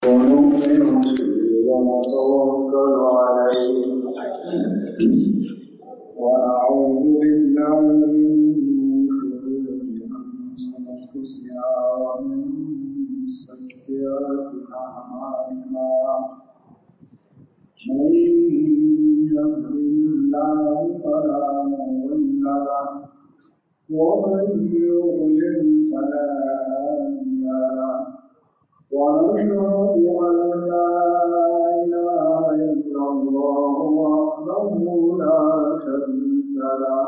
ونؤمن به ونتوكل عليه ونعوذ بالله من شرور أنفسنا ومن سيئات أعمالنا من يهده الله فلا مضل له ومن يضلل فلا هادي له ونشهد أن لا إله إلا الله وحده لا شريك له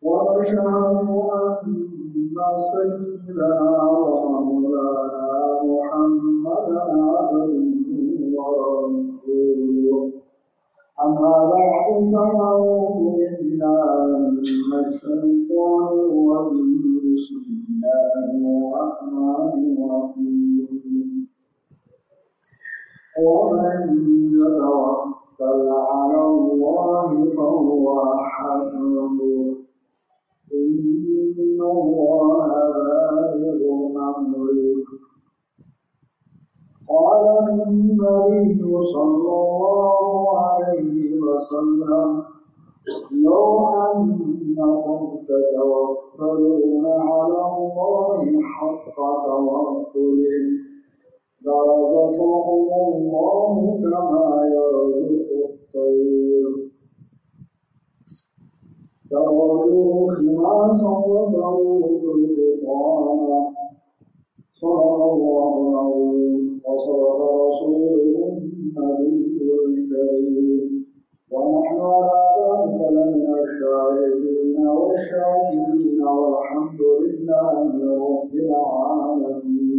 ونشهد أن سيدنا ومولانا محمدا عبده ورسوله أما بعد فأعوذ بالله من الشيطان الرجيم بسم الله الرحمن الرحيم ومن يتوكل على الله فهو حسبه إن الله بالغ أمره قال النبي صلى الله عليه وسلم لو أنكم تتوكلون على الله حق توكله لرزقكم الله كما يرزق الطير تغدو خماسا وتروح بطانا صدق الله العظيم وصدق رسوله النبي الكريم ونحن على ذلك لمن الشاهدين والشاكرين والحمد لله رب العالمين.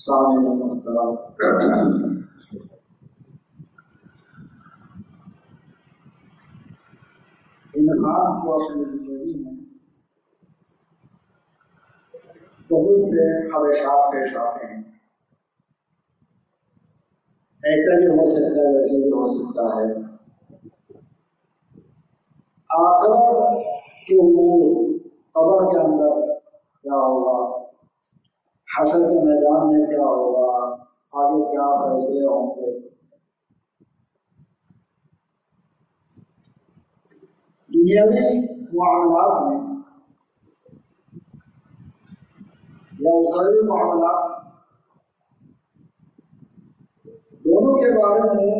سامعین محترم، انسان کو اپنی زندگی میں بہت سے خدشات پیش آتے ہیں. ایسا بھی ہو سکتا ہے، ویسے بھی ہو سکتا ہے. آخرت کے امور، قبر کے اندر کیا ہوگا، حشر کے میدان میں کیا ہوگا، آگے کیا فیصلے ہوں گے. دنیاوی معاملات میں یا اخروی معاملات دونوں کے بارے میں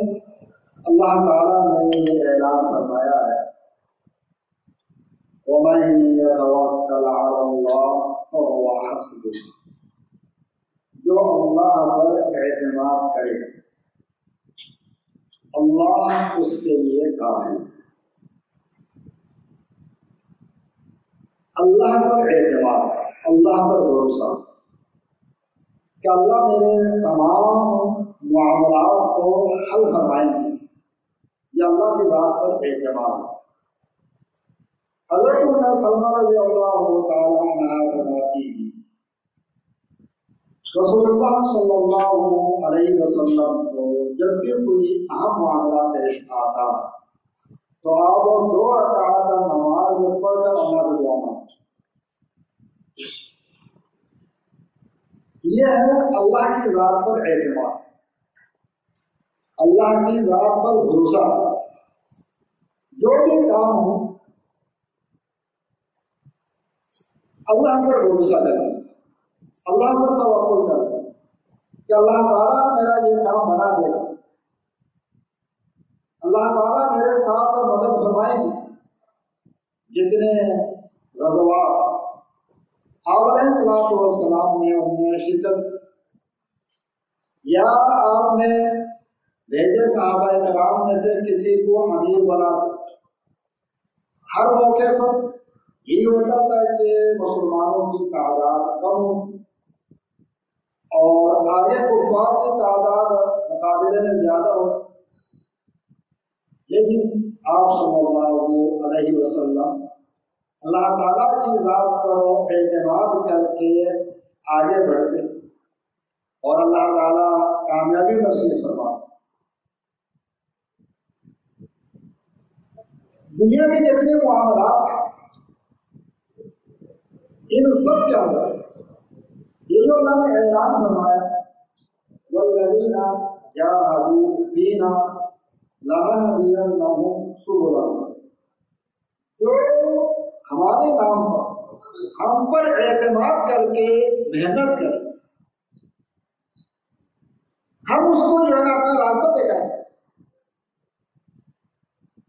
اللہ تعالیٰ نے یہ اعلان فرمایا ہے وَمَن يَتَوَكَّلْ عَلَى اللَّهِ فَهُوَ حَسْبُهُ. جو اللہ پر اعتماد کرے اللہ اس کے لیے کافی. اللہ پر اعتماد، اللہ پر بھروسہ کہ اللہ میرے تمام معاملات کو حل فرمائیں گے، یہ اللہ کی ذات پر اعتماد ہے. حضرت ام سلمہ رضی اللہ تعالی عنہا فرماتی ہیں رسول اللہ صلی اللہ علیہ وسلم کو جب بھی کوئی اہم معاملہ پیش آتا تو آپ 2 رکعت نماز پڑھ کر اللہ سے دعا مانگتے. یہ ہے اللہ کی ذات پر اعتماد، اللہ کی ذات پر بھروسہ. جو بھی کام ہو اللہ پر بھروسہ کرنا، اللہ پر توکل کرنا کہ اللہ تعالیٰ میرا یہ کام بنا دے گا، اللہ تعالیٰ میرے ساتھ مدد فرمائیں گے. جتنے غزوات آپ علیہ السلام نے ان میں شرکت یا آپ نے بھیجے صحابہ کرام میں سے کسی کو امیر بنا کر، ہر موقع پر یہی ہوتا تھا کہ مسلمانوں کی تعداد کم ہوتی اور آگے کفار کی تعداد مقابلے میں زیادہ ہوتی. لیکن آپ صلی اللہ علیہ وسلم اللہ تعالیٰ کی ذات پر اعتماد کر کے آگے بڑھتے اور اللہ تعالیٰ کامیابی نصیب فرماتے. دنیا کے جتنے معاملات ہیں ان سب کے اندر یہ جو اللہ نے اعلان فرمایا والذین جاہدوا فینا لنہدینہم سبلنا، جو ہمارے نام پر ہم پر اعتماد کر کے محنت کریں، ہم اس کو جو ہے نا اپنا راستہ دکھائیں۔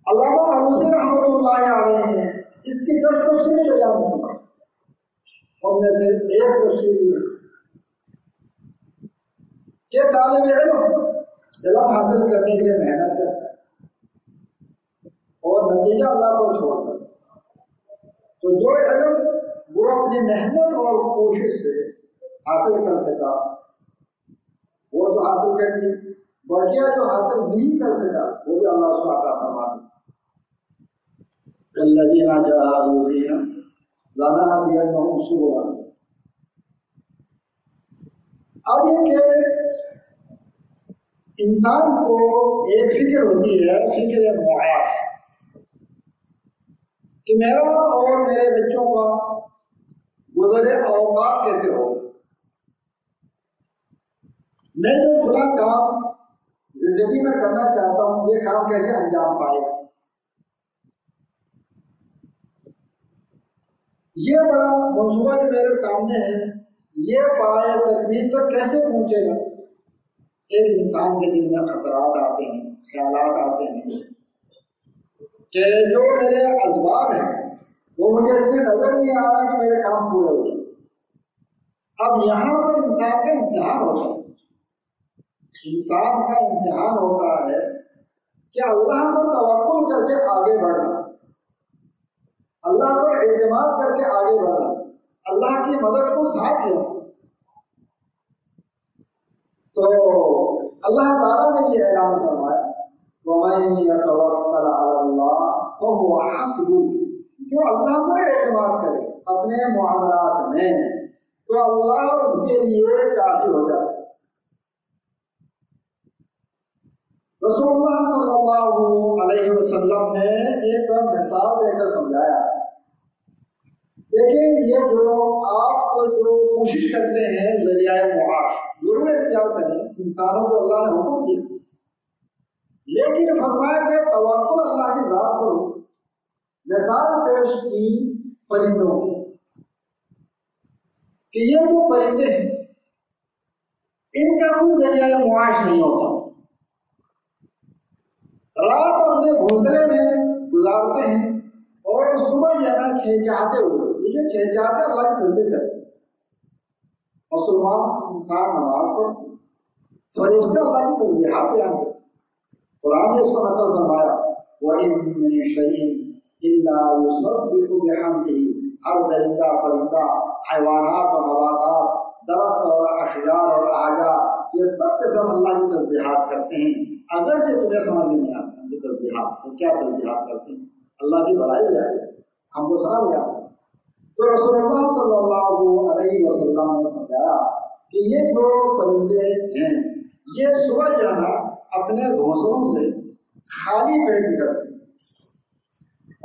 علامہ علوسی رحمۃ اللہ علیہ نے اس کی 10 تفسیریں بیان کی، ان میں سے ایک تفسیر یہ کہ طالب علم حاصل کرنے کے لیے محنت کرتا ہے اور نتیجہ اللہ کو چھوڑتا ہے، تو جو علم وہ اپنی محنت اور کوشش سے حاصل کر سکا وہ تو حاصل کر دیا، بقیہ جو حاصل نہیں کر سکا وہ بھی اللہ سبحانہ وتعالیٰ فرما دیتا۔ الذین جاہدوا فینا لنہدینہم سبلنا۔ اب یہ کہ انسان کو ایک فکر ہوتی ہے، فکر معاش، کہ میرا اور میرے بچوں کا گزرے اوقات کیسے ہو، میں جو فلاں کام زندگی میں کرنا چاہتا ہوں یہ کام کیسے انجام پائے گا، یہ بڑا منصوبہ جو میرے سامنے ہے یہ پائے تکمیل تک کیسے پہنچے گا۔ ایک انسان کے دل میں خطرات آتے ہیں، خیالات آتے ہیں کہ جو میرے اسباب ہیں وہ مجھے اتنی نظر نہیں آ رہا کہ میرے کام پورے ہو جائیں۔ اب یہاں پر انسان کا امتحان ہوتا ہے، انسان کا امتحان ہوتا ہے کہ اللہ پر توکل کر کے آگے بڑھنا، اللہ پر اعتماد کر کے آگے بڑھنا، اللہ کی مدد کو ساتھ لینا۔ تو اللہ تعالیٰ نے یہ اعلان فرمایا وَمَن يَتَوَکَّلْ عَلَى اللَّهِ فَهُوَ حَسْبُهُ، جو اللہ پر اعتماد کرے اپنے معاملات میں تو اللہ اس کے لیے کافی ہو جاتا ہے۔ رسول اللہ صلی اللہ علیہ وسلم نے ایک مثال دے کر سمجھایا، دیکھیں یہ جو آپ جو کوشش کرتے ہیں ذریعہ معاش ضرور اختیار کریں، انسانوں کو اللہ نے حکم دیا، لیکن فرمایا کہ توکل اللہ کی ذات پر ہو۔ مثال پیش کی پرندوں کی کہ یہ جو پرندے ہیں ان کا کوئی ذریعہ معاش نہیں ہوتا، رات اپنے گھونسلے میں گزارتے ہیں اور صبح جو ہے نا چہچہاتے ہوئے، یہ چہچہاتے اللہ کی تسبیح کرتے ہیں، مسلمان انسان نماز پڑھتے ہیں، فرشتے اللہ کی تسبیحات بیان کرتے ہیں۔ قرآن نے اس کو نقل فرمایا وَإِن مِّن شَيْءٍ إِلَّا يُسَبِّحُ بِحَمْدِهِ، ہر درندہ پرندہ، حیوانات اور نباتات، درخت اور اشجار اور احجار، یہ سب کے سب اللہ کی تسبیحات کرتے ہیں، اگرچہ تمہیں سمجھ میں نہیں آتا کہ تسبیحات وہ کیا تسبیحات کرتے ہیں، اللہ کی بڑائی بیان کرتے ہیں، ہم تو سنا بیان کرتے ہیں۔ تو رسول اللہ صلی اللہ علیہ وسلم نے سمجھایا کہ یہ جو پرندے ہیں یہ صبح جو ہے نا اپنے گھونسلوں سے خالی پیٹ نکلتے ہیں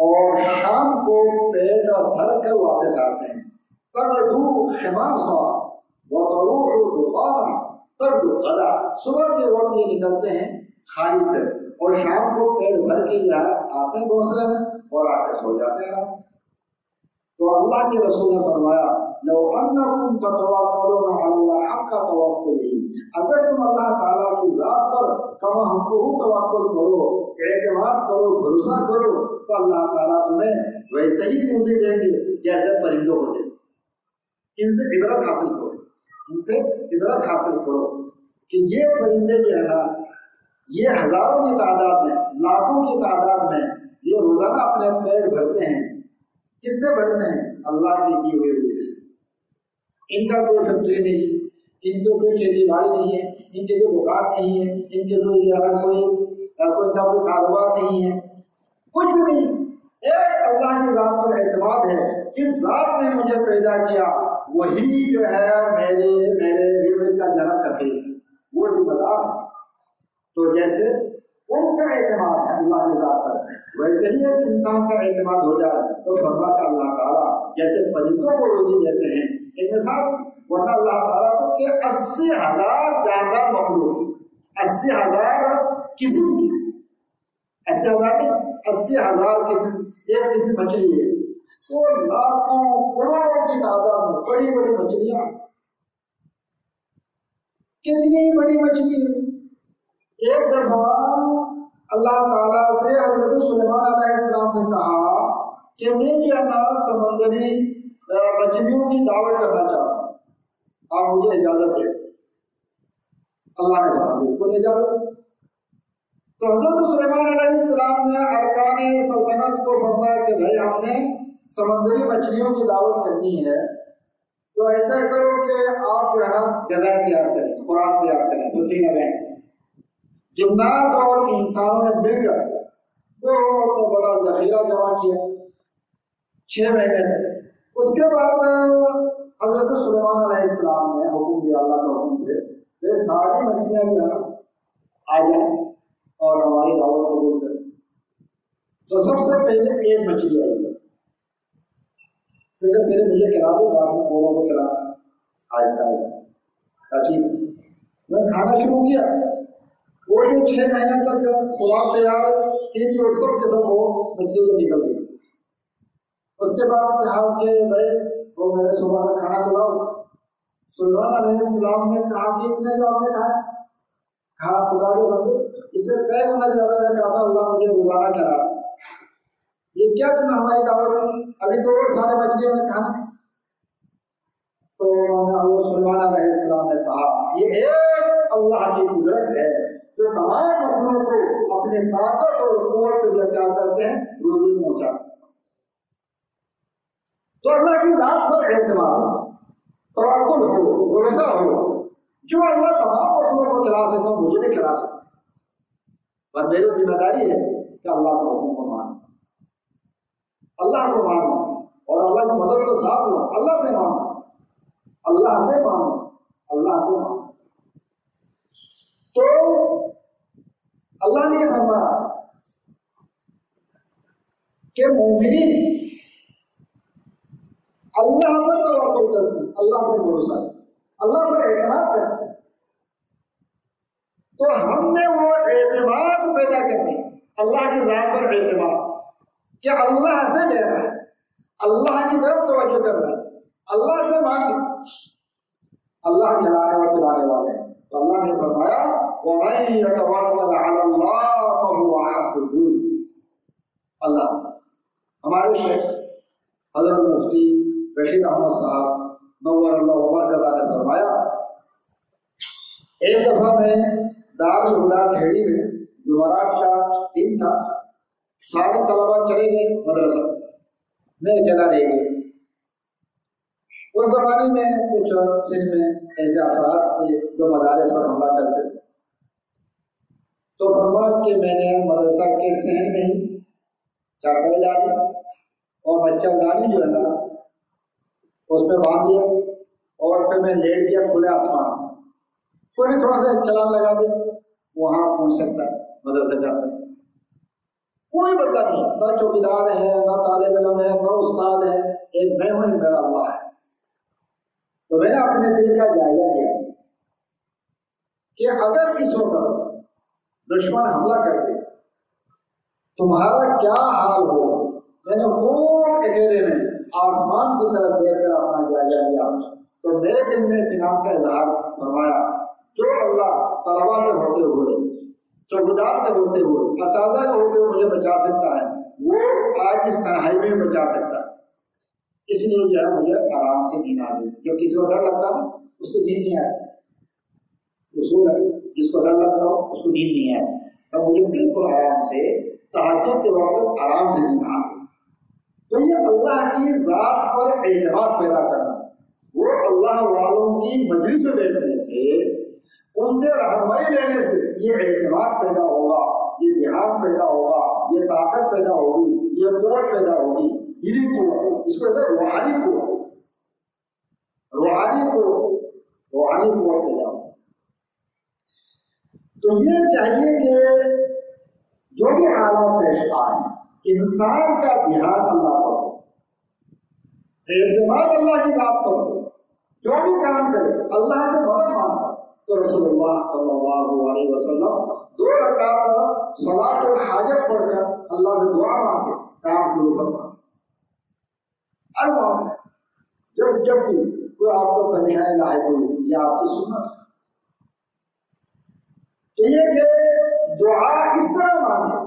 اور شام کو پیٹ بھر کر واپس آتے ہیں۔ تغدو خماصا وتروح بطانا تغدو غدا، صبح کے وقت یہ نکلتے ہیں خالی پیٹ اور شام کو پیٹ بھر کے جو ہے آتے ہیں گھونسلے میں اور آ کے سو جاتے ہیں آرام سے۔ تو اللہ کے رسول نے فرمایا لو انکم تتوکلون علی اللہ حق توکلہ، اگر تم اللہ تعالیٰ کی ذات پر کما حقہ توکل کرو، اعتماد کرو، بھروسہ کرو، تو اللہ تعالیٰ تمہیں ویسے ہی روزی دیں گے جیسے پرندوں کو دیتے۔ ان سے عبرت حاصل کرو، ان سے عبرت حاصل کرو کہ یہ پرندے جو ہے نا یہ ہزاروں کی تعداد میں، لاکھوں کی تعداد میں یہ روزانہ اپنے پیٹ بھرتے ہیں۔ کس سے بھرتے ہیں؟ اللہ کی دی ہوئی روزی سے۔ ان کا کوئی فیکٹری نہیں، ان کی کوئی کھیتی باڑی نہیں ہے، ان کی کوئی دکان نہیں ہے، ان کے کوئی جو ہے کوئی کاروبار نہیں ہے، کچھ بھی نہیں۔ ایک اللہ کی ذات پر اعتماد ہے، جس ذات نے مجھے پیدا کیا وہی جو ہے میرے رزق کا جنا کفیل ہے، وہ ذمہ دار ہے۔ تو جیسے ان کا اعتماد ہے اللہ کی ذات پر، ویسے ہی ایک انسان کا اعتماد ہو جائے تو فرما کا اللہ تعالیٰ جیسے پرندوں کو روزی دیتے ہیں۔ ایک مثال ورنہ اللہ تعالیٰ کو کہ 80,000 جاندار مخلوق، 80,000 قسم کی، 80,000 نہیں، 80,000 قسم، ایک قسم مچھلی ہے وہ لاکھوں کروڑوں کی تعداد میں بڑی بڑی مچھلیاں، کتنی بڑی مچھلی ہے۔ ایک دفعہ اللہ تعالیٰ سے حضرت سلیمان علیہ السلام سے کہا کہ میں جو ہے نا سمندری مچھلیوں کی دعوت کرنا چاہتا ہوں، آپ مجھے اجازت دیں۔ اللہ نے کہا بالکل اجازت۔ تو حضرت سلیمان علیہ السلام نے ارکان سلطنت کو فرمایا کہ بھائی ہم نے سمندری مچھلیوں کی دعوت کرنی ہے، تو ایسا کرو کہ آپ جو ہے نا غذا تیار کریں، خوراک تیار کریں، دو تین ایونٹ جنات اور انسانوں نے مل کر بہت بڑا ذخیرہ جمع کیا 6 مہینے تک۔ اس کے بعد حضرت سلیمان علیہ السلام نے حکم دیا اللہ کے حکم سے یہ ساری مچھلیاں جو ہے نا آ جائیں اور ہماری دعوت قبول کریں۔ تو سب سے پہلے ایک مچھلی آئی، پہلے مجھے کھلا دو، بعد میں اوروں کو کھلانا، آہستہ آہستہ۔ ٹھیک، میں کھانا شروع کیا، وہ جو 6 مہینے تک خوراک تیار کی تھی وہ سب کے سب وہ مچھلی کو نکل گئی۔ اس کے بعد کہا کہ بھائی وہ میرے صبح کا کھانا کھلاؤ۔ سلیمان علیہ السلام نے کہا کہ اتنے جو آپ نے کہا خدا کے بندے اس سے کئی گنا زیادہ میں کہا تھا اللہ مجھے روزانہ کھلا، یہ کیا تم نے ہماری دعوت کی، ابھی تو اور سارے مچھلیوں نے کھانا ہے۔ تو حضرت سلیمان علیہ السلام نے کہا یہ ایک اللہ کی قدرت ہے جو تمام مخلوق کو اپنے طاقت اور قوت سے جو کیا کرتے ہیں روزی پہنچاتے ہیں۔ تو اللہ کی ذات پر اعتماد، توکل ہو، بھروسہ ہو، جو اللہ تمام مخلوق کو کھلا سکتا ہوں مجھے بھی کھلا سکتا ہے، پر میری ذمہ داری ہے کہ اللہ کا حکم کو مانو، اللہ کو مانو اور اللہ کی مدد کو ساتھ لو، اللہ سے مانو، اللہ سے مانو، اللہ سے مانو۔ تو اللہ نے یہ فرمایا کہ مومنین اللہ پر توکل کرتے ہیں، اللہ پر بھروسہ کرتے ہیں، اللہ پر اعتماد کرتے ہیں۔ تو ہم نے وہ اعتماد پیدا کرنے، اللہ کی ذات پر اعتماد کہ اللہ سے لینا ہے، اللہ کی طرف توجہ کرنا ہے، اللہ سے مانگنا، اللہ کھلانے اور پلانے والے ہیں۔ تو اللہ نے فرمایا وَمَن يَتَوَكَّلْ عَلَى اللَّهِ فَهُوَ حَسْبُهُ۔ اللہ، ہمارے شیخ حضرت مفتی رشید احمد صاحب نور اللہ برکتہ نے فرمایا ایک دفعہ میں دارالہدیٰ ٹھیڑی میں جمعرات کا دن تھا، سارے طلبا چلے گئے مدرسہ، میں اکیلا رہ گیا۔ اس زمانے میں کچھ سندھ میں ایسے افراد تھے جو مدارس پر حملہ کرتے تھے، تو فرمایا کہ میں نے مدرسہ کے صحن میں ہی چارپائی ڈالی اور مچھردانی جو ہے نا اس میں باندھ دیا اور پھر میں لیٹ گیا کھلے آسمان، کوئی بھی تھوڑا سا چلان لگا دے وہاں پہنچ سکتا ہے مدرسہ کے اندر، کوئی بندہ نہیں، نہ چوکیدار ہے، نہ طالب علم ہے، نہ استاد ہے، ایک میں ہوں، ایک میرا اللہ ہے۔ تو میں نے اپنے دل کا جائزہ لیا کہ اگر اس وقت دشمن حملہ کرتے تمہارا کیا حال ہوگا۔ میں نے خوب اکیلے میں آسمان کی طرف دیکھ کر اپنا جائزہ لیا، تو میرے دل میں اطمینان کا اظہار فرمایا جو اللہ طلبا کے ہوتے ہوئے، چوکیدار کے ہوتے ہوئے، اساتذہ کے ہوتے ہوئے مجھے بچا سکتا ہے، وہ آج اس تنہائی میں بچا سکتا ہے۔ اس لیے جو ہے مجھے آرام سے نیند آ گئی۔ جب کسی کو ڈر لگتا نا اس کو نیند نہیں آتی، اصول ہے جس کو ڈر لگتا ہو اس کو نیند نہیں آتی، اب مجھے بالکل آرام سے تہجد کے وقت آرام سے نیند آ گئی۔ تو یہ اللہ کی ذات پر اعتماد پیدا کرنا، وہ اللہ والوں کی مجلس میں بیٹھنے سے، ان سے رہنمائی لینے سے یہ اعتماد پیدا ہوگا، یہ دھیان پیدا ہوگا، یہ طاقت پیدا ہوگی، یہ قوت پیدا ہوگی، دینی قوت، اس کو کہتے ہیں روحانی قوت، روحانی قوت پیدا ہوگی۔ تو یہ چاہیے کہ جو بھی حالات پیش آئیں انسان کا دھیان اللہ پر ہو، اعتماد اللہ کی ذات پر ہو، جو بھی کام کرے اللہ سے مدد مانگا تو رسول اللہ صلی اللہ علیہ وسلم 2 رکعت صلاۃ الحاجت پڑھ کر اللہ سے دعا مانگ کے کام شروع کرواتے. ہر معاملے جب بھی کوئی آپ کو پریشانی لاحق ہوئی یہ آپ کی سنت ہے. تو یہ کہ دعا اس طرح مانگے،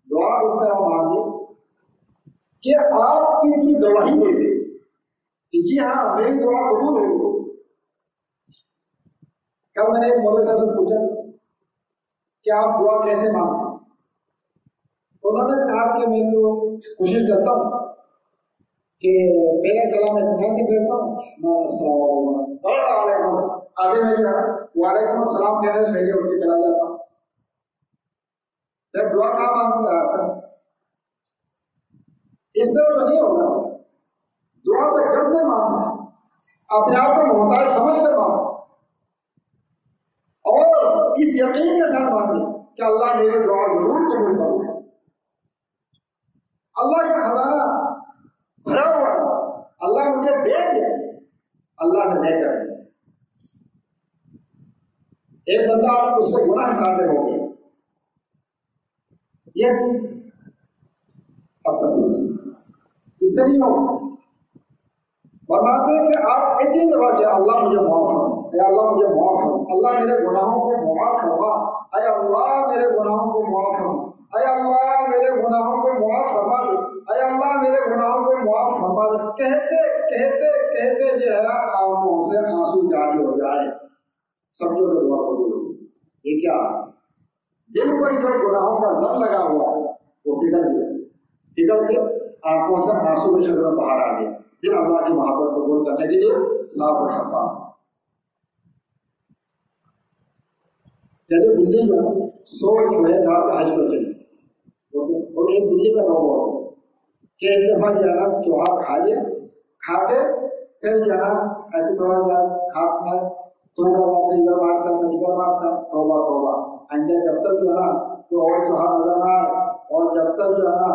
دعا اس طرح مانگے کہ آپ ان کی گواہی دے دیں کہ جی ہاں میری دعا قبول ہوگی. کل میں نے ایک مولوی صاحب سے پوچھا کہ آپ دعا کیسے مانگتے ہیں؟ تو انہوں نے کہا کہ میں تو کوشش کرتا ہوں کہ پہلے سلام اطمینان سے کہتا ہوں، میں السلام علیکم اور وعلیکم السلام، آگے میں جو ہے وعلیکم السلام کہنے سے پہلے اٹھ کے چلا جاتا ہوں. جب دعا کہاں مانگتے راستہ اس طرح تو نہیں ہوگا. دعا تو جب کر مانگنا ہے، اپنے آپ کو محتاج سمجھ کر مانگنا اور اس یقین کے ساتھ مانگے کہ اللہ میری دعا ضرور قبول کرے. اللہ کا خزانہ بھرا ہوا ہے، اللہ مجھے دے دے، اللہ نے دے کر. ایک بندہ اس سے گناہ صادر ہو گیا، یہ نہیں اس سے نہیں ہوگا. فرماتے ہیں کہ آپ اتنی دفعہ کیا اللہ مجھے معاف فرما، اے اللہ مجھے معاف فرما، اللہ میرے گناہوں کو معاف فرما، اے اللہ میرے گناہوں کو معاف فرما، اے اللہ میرے گناہوں کو معاف فرما دے، اے اللہ میرے گناہوں کو معاف فرما دے. کہتے کہتے کہتے جو ہے آنکھوں سے آنسو جاری ہو جائے، سمجھو کہ دعا قبول ہو. یہ کیا دل پر جو گناہوں کا زخم لگا ہوا ہے وہ پگھل گیا، پگھل کے آنکھوں سے آنسو کی شکل میں باہر آ گیا. دل اللہ کی محبت قبول کرنے کے لیے صاف اور شفاف. کہتے بلی جو ہے سوچ جو ہے جہاں پہ حج کر چلی، اور ایک بلی کا توبہ ہوتا ہے کہ ایک دفعہ جو ہے نا چوہا کھا لیا، کھا کے پھر جو ہے نا ایسے تھوڑا سا ہاتھ میں تھوڑا سا پھر ادھر مارتا ہے، ادھر مارتا ہے. توبہ توبہ، آئندہ جب تک جو ہے نا کوئی اور چوہا نظر نہ آئے اور جب تک جو ہے نا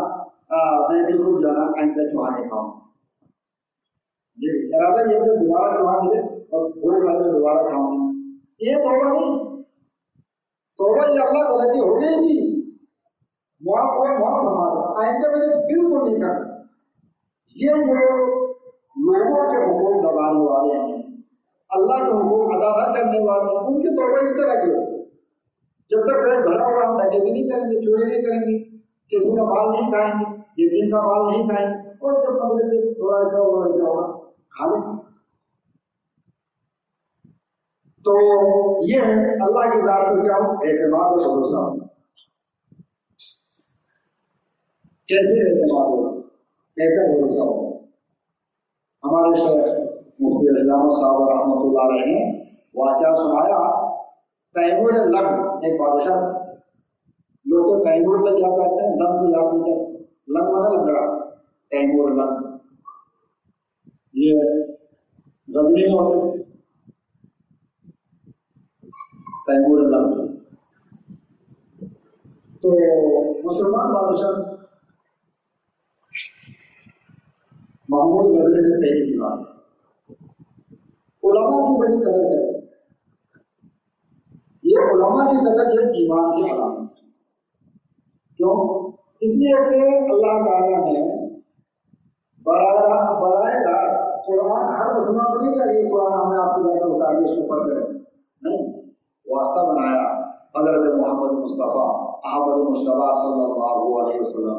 میں بالکل جو ہے نا آئندہ چوہا نہیں کھاؤں. ارادہ یہ کہ دوبارہ چوہا ملے اور بھوک لگے میں دوبارہ کھاؤں گا، یہ توبہ نہیں. توبہ یہ اللہ غلطی ہو گئی تھی، معاف فرما دو، آئندہ میں نے بالکل نہیں کرنا. یہ جو لوگوں کے حقوق دبانے والے ہیں، اللہ کے حقوق ادا نہ کرنے والے ہیں، ان کی توبہ اس طرح کی ہوتی ہے. جب تک پیٹ بھرا ہوا ہم ڈکیتی نہیں کریں گے، چوری نہیں کریں گے، کسی کا مال نہیں کھائیں گے، یتیم کا مال نہیں کھائیں گے، اور جب مطلب تھوڑا ایسا ہوگا ویسا ہوگا کھا لیں گے. تو یہ ہے اللہ کی ذات پر کیا ہو اعتماد اور بھروسہ ہونا. کیسے اعتماد ہوگا، کیسے بھروسہ ہوگا؟ ہمارے شیخ مفتی علامہ صاحب رحمۃ اللہ علیہ نے واقعہ سنایا. تیمور لنگ ایک بادشاہ تھا. لوگ تو تیمور تک یاد کرتے ہیں، لنگ کو یاد نہیں کرتے. لنگ بنا لنگڑا، تیمور لنگ یہ غزنی میں ہوتے تھے. تیمور لنگ تو مسلمان بادشاہ محمود غزنی سے پہلے کی بات. علماء کی بڑی قدر کرتے ہیں. یہ علماء کی قدر یہ ایمان کی علامت ہے. کیوں؟ اس لیے کہ اللہ تعالیٰ نے براہ راست قرآن ہر مسلمان کو نہیں کہ یہ قرآن ہم نے آپ کی جگہ بتا دیا اس کو پڑھ کر نہیں، واسطہ بنایا حضرت محمد مصطفیٰ احمد مصطفیٰ صلی اللہ علیہ وسلم.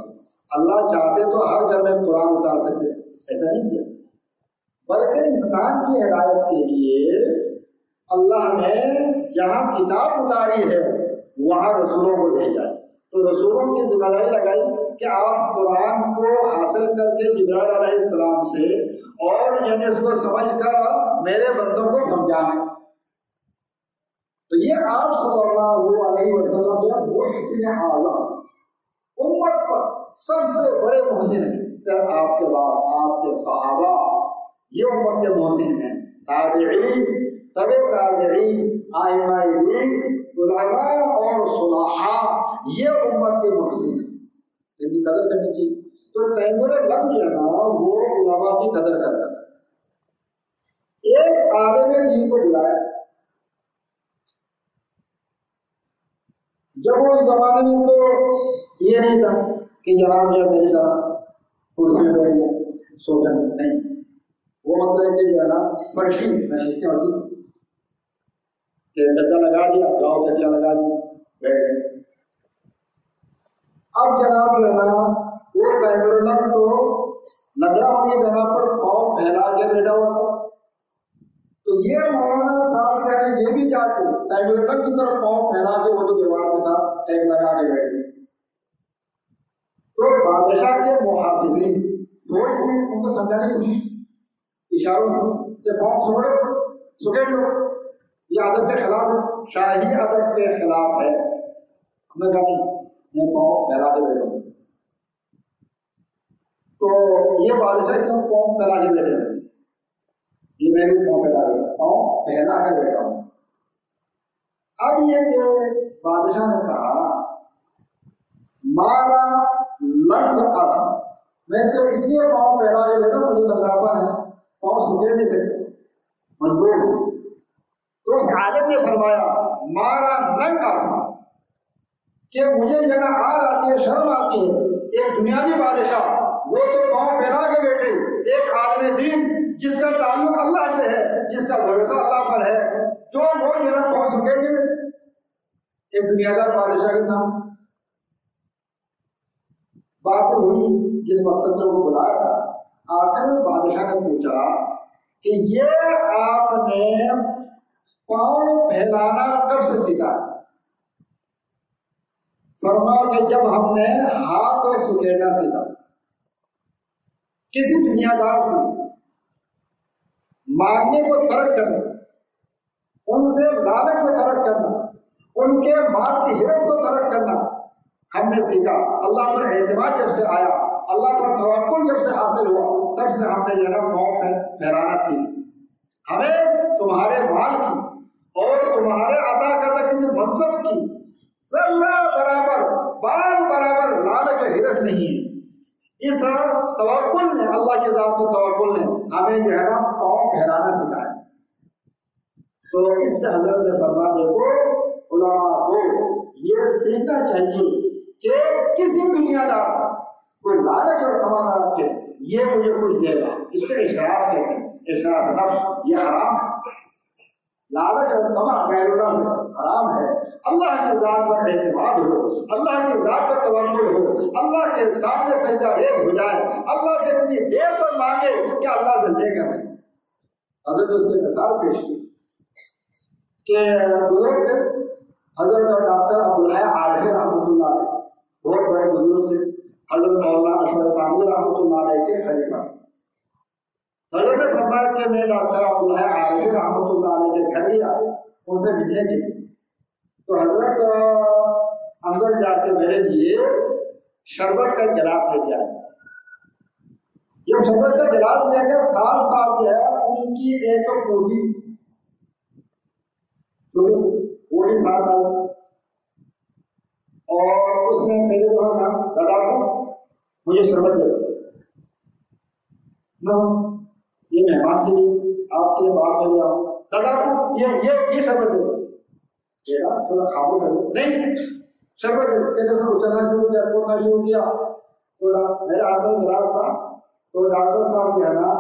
اللہ چاہتے تو ہر گھر میں قرآن اتار سکتے، ایسا نہیں کیا، بلکہ انسان کی ہدایت کے لیے اللہ نے جہاں کتاب اتاری ہے وہاں رسولوں کو بھیجا ہے. تو رسولوں کی ذمہ داری لگائی کہ آپ قرآن کو حاصل کر کے جبرائیل علیہ السلام سے اور یعنی اس کو سمجھ کر میرے بندوں کو سمجھائیں. تو یہ آپ صلی اللہ علیہ وسلم جو محسن اعظم، امت پر سب سے بڑے محسن ہیں. پھر آپ کے بعد آپ کے صحابہ یہ امت کے محسن ہیں. تابعین، تبع تابعین، ائمہ دین، علماء اور صلحاء یہ امت کے محسن ہیں. ان کی قدر کرنی چاہیے. تو تیمور لنگ جو ہے نا وہ علماء کی قدر کرتا تھا. ایک عالم دین کو بلایا. جب اس زمانے میں تو یہ نہیں تھا کہ جناب جو میری طرح کرسی میں بیٹھ گیا سوچا نہیں. وہ مطلب کہ جو ہے نا فرشی نشستیں ہوتی کہ گدا لگا دیا, گاؤں تکیا لگا دیا, بیٹھ گئے. اب جناب جو ہے نا وہ ٹائمر لگ تو لگڑا ہونے کی بنا پر پاؤں پھیلا کے بیٹھا ہوا تھا. تو یہ مولانا صاحب کہہ رہے ہیں یہ بھی جا کے ٹائمر لگ کی طرف پاؤں پھیلا کے وہ تو دیوار کے ساتھ ٹیگ لگا کے بیٹھ گئے. تو بادشاہ کے محافظین سوچ کے ان کو سمجھانے کی اشاروں سے کہ پاؤں سکیڑ لو, یہ ادب کے خلاف ہے, شاہی ادب کے خلاف ہے. ہم نے کہا نہیں میں پاؤں پھیلا کے بیٹھا ہوں. تو یہ بادشاہ کیوں پاؤں پھیلا کے بیٹھے ہیں؟ یہ میں بھی پاؤں پھیلا کر بیٹھا ہوں. اب یہ کہ بادشاہ نے کہا مارا لنگ ارس, میں تو اس لیے پاؤں پھیلا کے بیٹھا ہوں, مجھے لنگڑاپن ہے, پاؤں سکیڑ نہیں سکتے, مجبور ہوں. تو اس عالم نے فرمایا مارا لنگ ارس کہ مجھے جگہ آر آتی ہے, شرم آتی ہے. ایک دنیاوی بادشاہ وہ تو پاؤں پھیلا کے بیٹھے, ایک عالم دین جس کا تعلق اللہ سے ہے, جس کا بھروسہ اللہ پر ہے, جو وہ میرا پاؤں سکیڑ کے بیٹھے ایک دنیا دار بادشاہ کے سامنے. بات ہوئی جس مقصد میں وہ بلایا تھا. آخر میں بادشاہ نے پوچھا کہ یہ آپ نے پاؤں پھیلانا کب سے سیکھا؟ فرمایا کہ جب ہم نے ہاتھ کو سکیڑنا سیکھا. کسی دنیا دار سے مانگنے کو ترک کرنا, ان سے لالچ کو ترک کرنا, ان کے مال کی ہرس کو ترک کرنا ہم نے سیکھا. اللہ پر اعتماد جب سے آیا, اللہ پر توکل جب سے حاصل ہوا, تب سے ہم نے جناب پاؤں پھیلانا سیکھا. ہمیں تمہارے مال کی اور تمہارے عطا کردہ کسی منصب کی ذرہ برابر بال برابر لالچ و ہرس نہیں ہے. اس توکل نے, اللہ کے ذات میں توکل نے ہمیں جو ہے نا پاؤں پھیلانا سکھایا. تو اس سے حضرت نے فرما دیکھو علماء کو یہ سیکھنا چاہیے کہ کسی دنیا دار سے کوئی لالچ اور تمنا رکھے یہ مجھے کچھ دے گا, اس کو اشراف کہتے ہیں. اشراف نفس یہ حرام ہے. لالچ اور تمنا غیر اللہ سے حرام ہے. اللہ کے ذات پر اعتماد ہو, اللہ کی ذات پر توکل ہو, اللہ کے سامنے سجدہ ریز ہو جائے, اللہ سے اتنی دیر پر مانگے کہ اللہ سے لے کر رہے. حضرت اس نے مثال پیش کی کہ بزرگ تھے حضرت اور ڈاکٹر عبدالحی عارفی رحمۃ اللہ علیہ, بہت بڑے بزرگ تھے. حضرت مولانا اشرف تانوی رحمۃ اللہ علیہ کے خلیفہ تھے. حضرت نے فرمایا کہ میں ڈاکٹر عبدالحی عارفی رحمۃ اللہ علیہ کے گھر گیا ان سے ملنے کے لیے. تو حضرت اندر جا کے میرے لیے شربت کا گلاس لے کے آئے. جب شربت کا گلاس لے کے سال جو ہے ان کی ایک پوتی چھوٹی ساتھ آئی اور اس نے میرے دور کہا دادا کو مجھے شربت دے دو, یہ مہمان کے لیے آپ کے لیے باہر میں لے آؤں, دادا کو یہ شربت دے دو. تھوڑا خاموش ہے, نہیں شربت دے دو. کہتے اچھلنا شروع کیا, بولنا شروع کیا. تو میرے ہاتھ میں گلاس تھا, تو ڈاکٹر صاحب جو ہے نا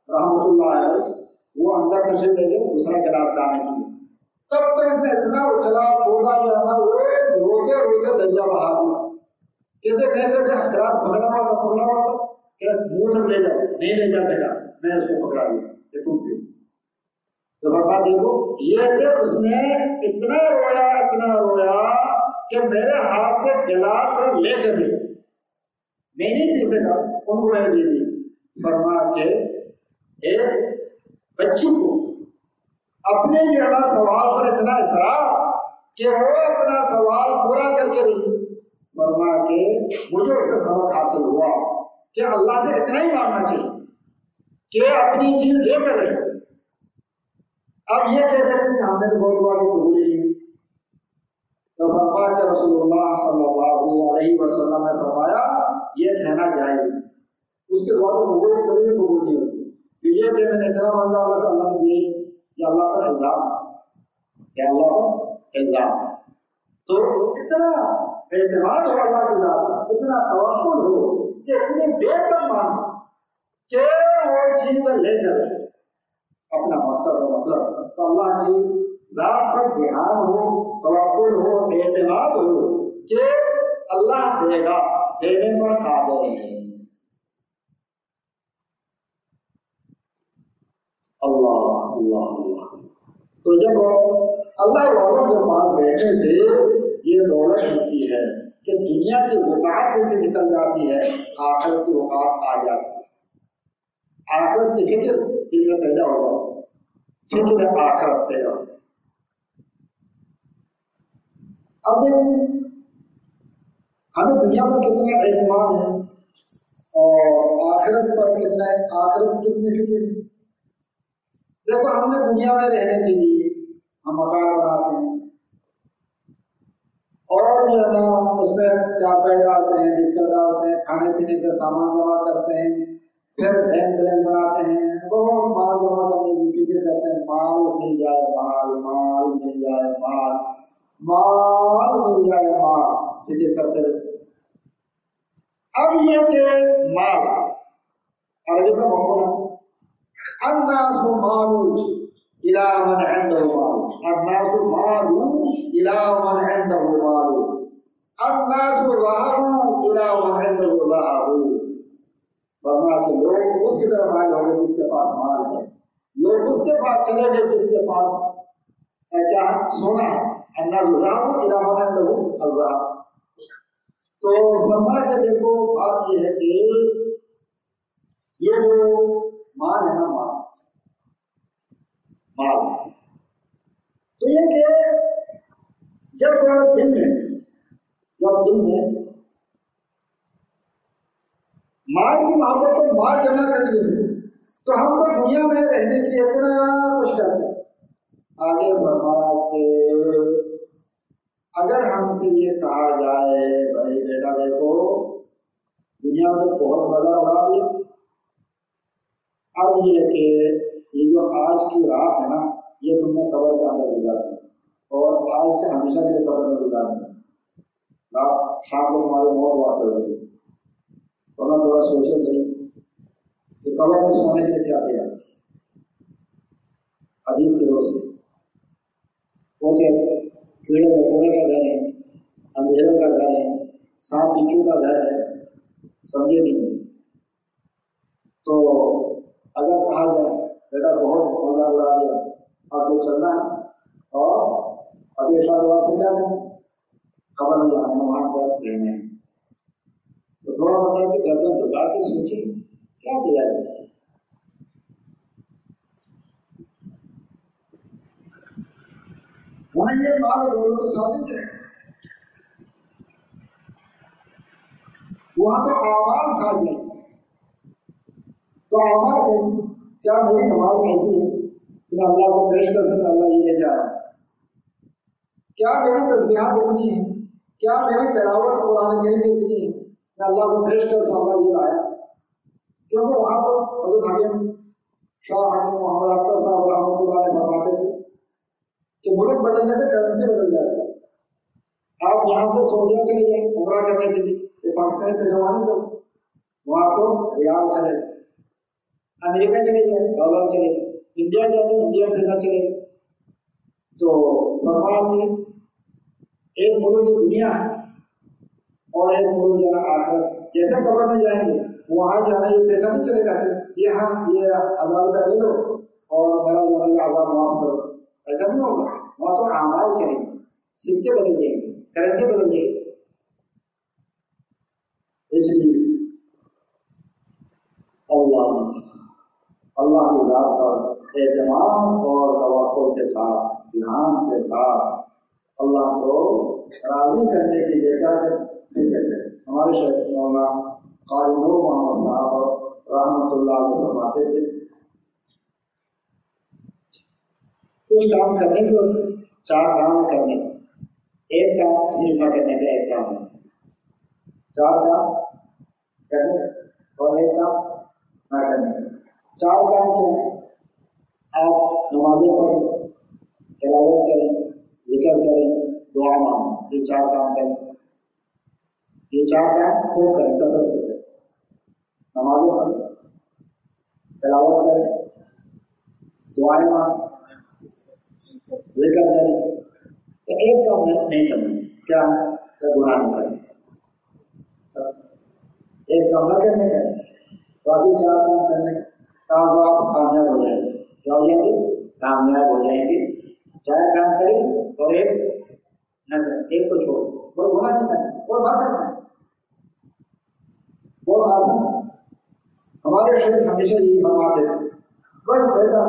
رحمۃ اللہ علیہ وہ اندر تشریف لے گئے دوسرا گلاس لانے کے لیے. تب تو اس نے اتنا اچھلا بولا جو ہے نا وہ روتے روتے دریا بہا دیا. کہتے میں تو گلاس پکڑا ہوا تھا کہ منہ تک لے جاؤ, نہیں لے جا سکا, میں اس کو پکڑا دیا کہ تم پیو. تو بابا دیکھو یہ کہ اس نے اتنا رویا کہ میرے ہاتھ سے گلاس لے کر دیا, میں نہیں پی سکا, ان کو میں نے دے دیا. فرما کہ ایک بچی کو اپنے جو ہے نا سوال پر اتنا اصرار کہ وہ اپنا سوال پورا کر کے رہی. فرما کہ مجھے اس سے سبق حاصل ہوا کہ اللہ سے اتنا ہی مانگنا چاہیے کہ اپنی چیز لے کر رہے. اب یہ کہتے ہیں کہ ہم نے تو بہت دعا کی قبول ہی. تو فرمایا کہ رسول اللہ صلی اللہ علیہ وسلم نے فرمایا یہ کہنا جائز ہے. اس کے دعا تو قبول نہیں ہوتی, تو یہ کہ میں نے اتنا مانگا اللہ سے اللہ نے دیے، یہ اللہ پر الزام ہے، یہ اللہ پر الزام ہے۔ تو اتنا اعتماد ہو اللہ کے ذات، اتنا توکل ہو کہ اتنی دیر تک مانو کہ وہ چیز لے کر اپنا مقصد و مطلب، تو اللہ کی ذات پر دھیان ہو، توکل ہو، اعتماد ہو کہ اللہ دے گا، دینے پر قادر ہے۔ اللہ اللہ اللہ۔ تو جب اللہ والوں کے پاس بیٹھنے سے یہ دولت ملتی ہے کہ دنیا کی وقات سے نکل جاتی ہے، آخرت کی وقات آ جاتی ہے، آخرت کی فکر دل میں پیدا ہو جاتی ہے، فکر آخرت پیدا ہو جاتی ہے۔ اب دیکھیں ہمیں دنیا پر کتنا اعتماد ہے اور آخرت پر کتنا، آخرت کی کتنی فکر ہے۔ دیکھو ہم نے دنیا میں رہنے کے لیے ہم مکان بناتے ہیں اور جو ہے نا اس میں چارپائی ڈالتے ہیں، بستر ڈالتے ہیں، کھانے پینے کا سامان جمع کرتے ہیں، پھر بینک بیلنس بناتے ہیں، بہت مال جمع کرنے کی فکر کرتے ہیں، مال مل جائے، مال مال مل جائے، مال مال مل جائے، مال فکر کرتے رہتے۔ اب یہ کہ مال عربی کا مفہوم ہے، الناس مالو الى من عنده مال، الناس مالو الى من عنده مال، الناس ذهبوا الى من عنده ذهب۔ فرمایا کہ لوگ اس کی طرف مائل ہو گئے جس کے پاس مال ہے، لوگ اس کے پاس چلے گئے جس کے پاس کیا ہے، سونا ہے، الناس ذهبوا الى من عنده الذهب۔ تو فرمایا کہ دیکھو بات یہ ہے کہ یہ جو مال ہے نا، مال تو یہ کہ جب دل میں مال کی محبت اور مال جمع کر لیے تو ہم تو دنیا میں رہنے کے لیے اتنا کچھ کرتے ہیں۔ آگے فرمایا کہ اگر ہم سے یہ کہا جائے بھائی بیٹا دیکھو دنیا میں تو بہت مزہ اڑا دیا، اب یہ کہ یہ جو آج کی رات ہے نا یہ تم نے قبر کے اندر گزارنی اور آج سے ہمیشہ کے لیے قبر میں گزارنی، رات شام کو تمہاری موت واقع ہو گئی، تو میں تھوڑا سوچے صحیح کہ قبر میں سونے کے لیے کیا تیار ہے۔ حدیث کے روز سے وہ کہ کیڑے مکوڑے کا گھر ہے، اندھیرے کا گھر ہے، سانپ بچھو کا گھر ہے، سمجھے نہیں۔ تو اگر کہا جائے بیٹا بہت مزہ اڑا دیا، اب جو چلنا ہے اور ابھی ارشاد سے کیا کرنا ہے، قبر میں جانا ہے، وہاں پر رہنا ہے، تو تھوڑا بتا کہ گردن جھکا کے سوچے کیا تیاری ہے۔ وہاں یہ مال دولت تو ثابت ہے، وہاں تو اعمال ساتھ جائیں، تو اعمال کیسی، کیا میری نماز ایسی ہے کہ میں اللہ کو پیش کر سکتا اللہ یہ لے جائے، کیا میری تسبیحات اتنی ہیں، کیا میری تلاوت قرآن کریم کی اتنی ہے میں اللہ کو پیش کر سکتا اللہ یہ لایا، کیونکہ وہاں تو حضرت حکیم شاہ حکیم محمد اختر صاحب رحمۃ اللہ علیہ فرماتے تھے کہ ملک بدلنے سے کرنسی بدل جاتی ہے، آپ یہاں سے سعودیہ چلے جائیں عمرہ کرنے کے لیے، یہ پاکستان کے زمانے چلتے، وہاں تو ریال چلے گئے، امریکہ چلے گئے ڈالر چلے گئے، انڈیا جائے تو انڈین پیسہ چلے گئے۔ تو فرمایا کہ ایک ملک جو دنیا ہے اور ایک ملک جو ہے آخرت، جیسے قبر میں جائیں گے وہاں جو ہے یہ پیسہ نہیں چلے جاتے یہ ہاں یہ 1000 روپیہ دے دو اور میرا جو ہے یہ عذاب معاف کرو، ایسا نہیں ہوگا، وہاں تو اعمال چلیں گے، سکے بدل جائیں گے، کرنسی بدل جائے گی۔ اس لیے اللہ کی ذات پر اعتماد اور توقع کے ساتھ، دھیان کے ساتھ اللہ کو راضی کرنے کے لیے کیا کریں، فکر کریں۔ ہمارے شیخ مولانا قاری نور محمد صاحب رحمۃ اللہ علیہ فرماتے تھے کچھ کام کرنے کے ہوتے 4 کام کرنے کے، ایک کام صرف نہ کرنے کا، ایک کام ہے 4 کام کرنے کا اور ایک کام نہ کرنے کا۔ 4 کام کیا ہیں؟ آپ نمازیں پڑھیں، تلاوت کریں، ذکر کریں، دعا مانگیں، یہ 4 کام کریں، یہ 4 کام خوب کریں، کثرت سے کریں۔ نمازیں پڑھیں، تلاوت کریں، دعائیں مانگیں، ذکر کریں۔ ایک کام نہیں کرنا، کیا گناہ نہیں کرنا، ایک کام نہ کرنے کا، باقی 4 کام کرنے کا، تب آپ کامیاب ہو جائیں گے۔ کیا ہو جائیں گے؟ کامیاب ہو جائیں گے۔ 4 کام کریں اور ایک نہ کریں، ایک کو چھوڑ، کوئی گناہ نہیں کرنا اور نہ کرنا ہے، بہت آسان ہے۔ ہمارے شیخ ہمیشہ یہی فرماتے تھے، بس بیٹا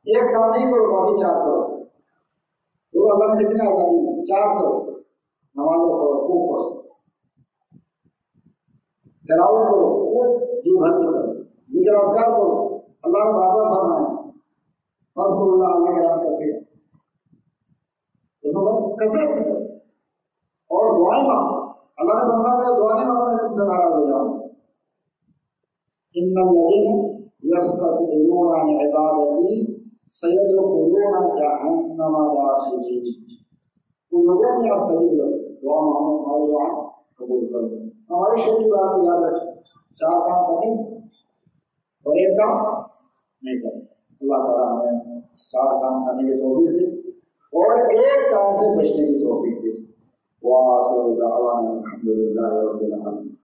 ایک کام نہیں کرو، باقی 4 کرو۔ تو اللہ نے کتنی آزادی دی، 4 کرو، نمازیں پڑھو، خوب پڑھو، تلاوت کرو، خوب جی بھر کے کرو، ذکر اذکار کرو۔ اللہ نے بار بار فرمایا فاذکروا اللہ اللہ کرام کرتے ہیں، تو کثرت سے کرو اور دعائیں مانگو۔ اللہ نے فرمایا دعائیں مانگو میں تم سے ناراض ہو جاؤں گا۔ ان الذین یستکبرون عن عبادتی سیدخلون جہنم داخرین۔ ان لوگوں نے استجب لو، دعا مانگو، ہماری دعا قبول کرو۔ ہمارے شیخ کی بات کو یاد رکھیں، 4 کام کریں اور ایک کام نہیں کریں۔ اللہ تعالیٰ ہمیں 4 کام کرنے کی توفیق دے اور ایک کام سے بچنے کی توفیق دے۔ وآخر دعوانا الحمد للہ رب العالمین۔